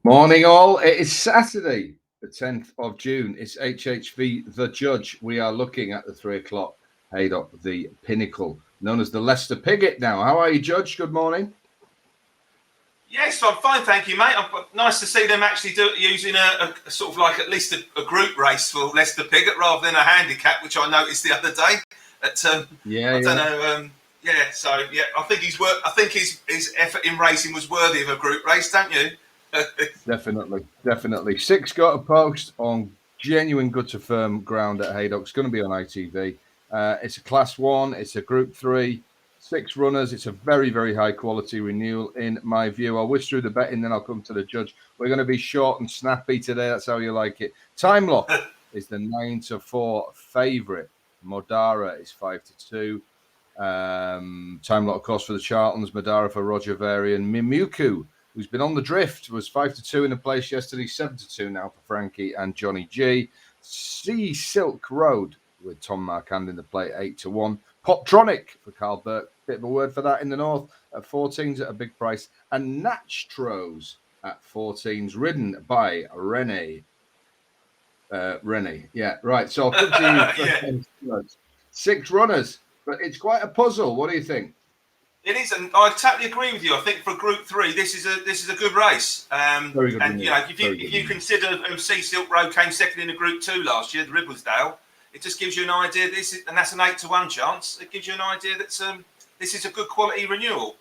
Morning, all. It is Saturday, the 10th of June. It's HHV The Judge. We are looking at the 3 o'clock Haydock, the Pinnacle, known as the Leicester Pigget now. How are you, Judge? Good morning. Yes, I'm fine, thank you, mate. Nice to see them actually using a sort of like at least a group race for Leicester Pigget rather than a handicap, which I noticed the other day. I don't know. I think his effort in racing was worthy of a group race, don't you? Definitely. 6 got a post on genuine good to firm ground at Haydock. It's going to be on ITV. It's a Class 1. It's a Group 3. 6 runners. It's a very, very high quality renewal in my view. I'll whisk through the betting, then I'll come to the judge. We're going to be short and snappy today. That's how you like it. Time Lock is the 9-4 favourite. Modara is 5-2. Time Lock, of course, for the Charltons. Modara for Roger Varian. Mimuku, who's been on the drift, was 5-2 in a place yesterday, 7-2 now for Frankie and Johnny G. Sea Silk Road with Tom Markand in the play, 8-1. Poptronic for Carl Burke, bit of a word for that in the north, at 14s at a big price. And Natchtros at 14s, ridden by Rene. Yeah, right. So I'll come to you. 6 runners, but it's quite a puzzle. What do you think? It is, and I totally agree with you. I think for Group 3, this is a good race. Very good. And if you consider Sea Silk Road came second in a Group 2 last year, the Ribblesdale, it just gives you an idea. And that's an 8-1 chance. It gives you an idea that this is a good quality renewal.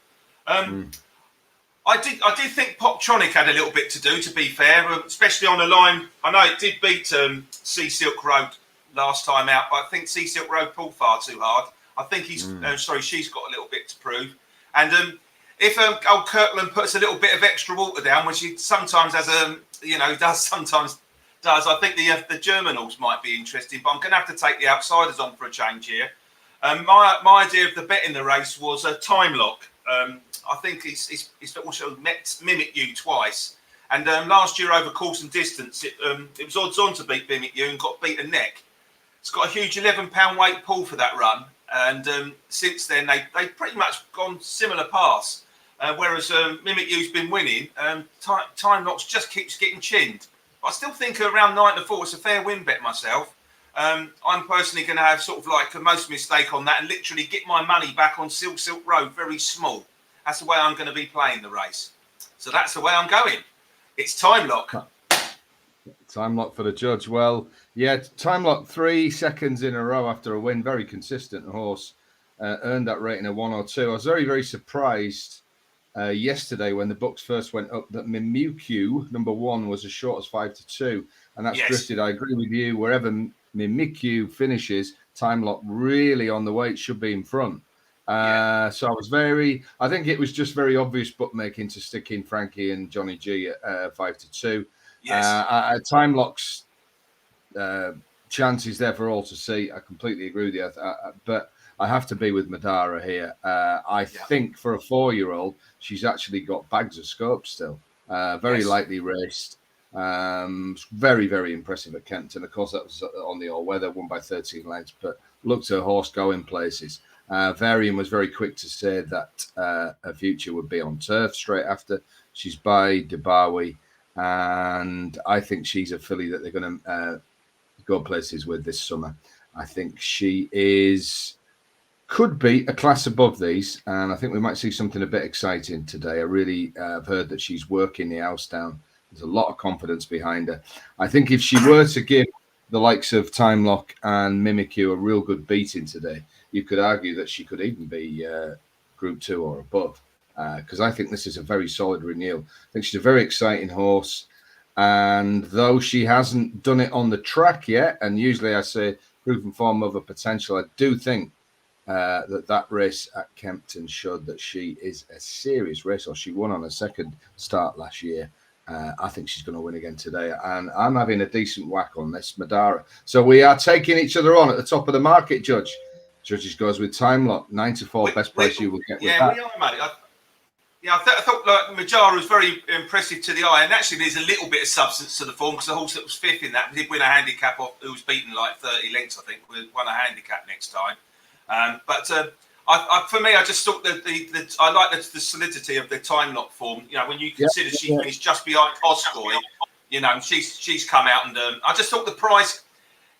I did think Poptronic had a little bit to do, to be fair, especially on the line. I know it did beat Sea Silk Road last time out, but I think Sea Silk Road pulled far too hard. I think she's got a little bit to prove. And if old Kirkland puts a little bit of extra water down, which he sometimes has does, I think the German horse might be interesting. But I'm going to have to take the outsiders on for a change here. My idea of the bet in the race was a Time Lock. I think he's also Mimic You twice. And last year over course and distance, it was odds on to beat Mimic You and got beaten neck. It's got a huge 11-pound weight pull for that run. And since then, they pretty much gone similar paths. Whereas Mimic You's been winning, Time Locks just keeps getting chinned. But I still think around 9-4, it's a fair win bet myself. I'm personally going to have sort of like a most mistake on that and literally get my money back on Silk Road, very small. That's the way I'm going to be playing the race. So that's the way I'm going. It's Time Lock. Time Lock for the judge. Well, yeah, Time Lock 3 seconds in a row after a win. Very consistent horse. Earned that rating of 102. I was very, very surprised yesterday when the books first went up that Mimikyu, number 1, was as short as 5-2. And that's drifted. I agree with you. Wherever Mimikyu finishes, Time Lock really on the weight should be in front. So I think it was just very obvious bookmaking to stick in Frankie and Johnny G at 5-2. Yes. Time Lock's chances there for all to see. I completely agree with you. But I have to be with Modara here. I think for a 4-year-old, she's actually got bags of scope still. Very lightly raced. Very, very impressive at Kempton. Of course, that was on the all-weather, won by 13 lengths, but looked her horse going places. Varian was very quick to say that her future would be on turf straight after. She's by Debawi, and I think she's a filly that they're going to go places with this summer. I think she could be a class above these, and I think we might see something a bit exciting today. I really have heard that she's working the house down. There's a lot of confidence behind her. I think if she were to give the likes of Time Lock and Mimikyu a real good beating today, you could argue that she could even be Group 2 or above, because I think this is a very solid renewal. I think she's a very exciting horse, and though she hasn't done it on the track yet, and usually I say proof and form of a potential, I do think that race at Kempton showed that she is a serious racehorse. She won on a second start last year. I think she's going to win again today, and I'm having a decent whack on this Modara. So we are taking each other on at the top of the market, Judge. Judges goes with Time Lock, 9-4, best price you will get with that. We are, mate. I thought like Modara was very impressive to the eye, and actually there's a little bit of substance to the form because the horse that was fifth in that did win a handicap who was beaten like 30 lengths, I think, won a handicap next time. But For me, I just thought that I like the solidity of the time lock form. You know, when you consider she finished just behind Osgoy, you know, she's come out and I just thought the price.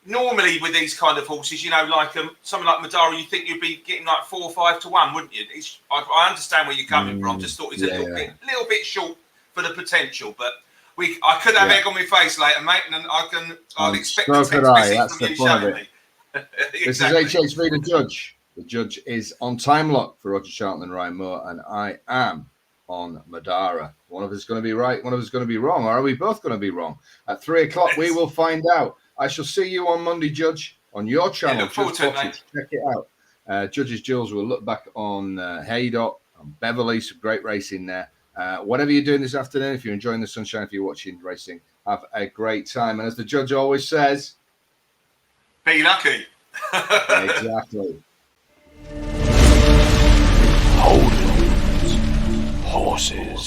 Normally with these kind of horses, you know, like something like Madara, you think you'd be getting like 4 or 5 to 1, wouldn't you? I understand where you're coming from. Just thought it's a little bit short for the potential, but I could have egg on my face later, mate, and I'll expect the text message from you showing me. Exactly. This is HHV the judge. The judge is on time lock for Roger Charlton and Ryan Moore, and I am on Madara. One of us is going to be right, one of us is going to be wrong, or are we both going to be wrong? At 3 o'clock, we will find out. I shall see you on Monday, Judge, on your channel. Look forward to it, mate. Check it out. Judge's Jules will look back on Haydock, on Beverly, some great racing there. Whatever you're doing this afternoon, if you're enjoying the sunshine, if you're watching racing, have a great time. And as the judge always says, be lucky. Exactly. HOLDENS. Horses.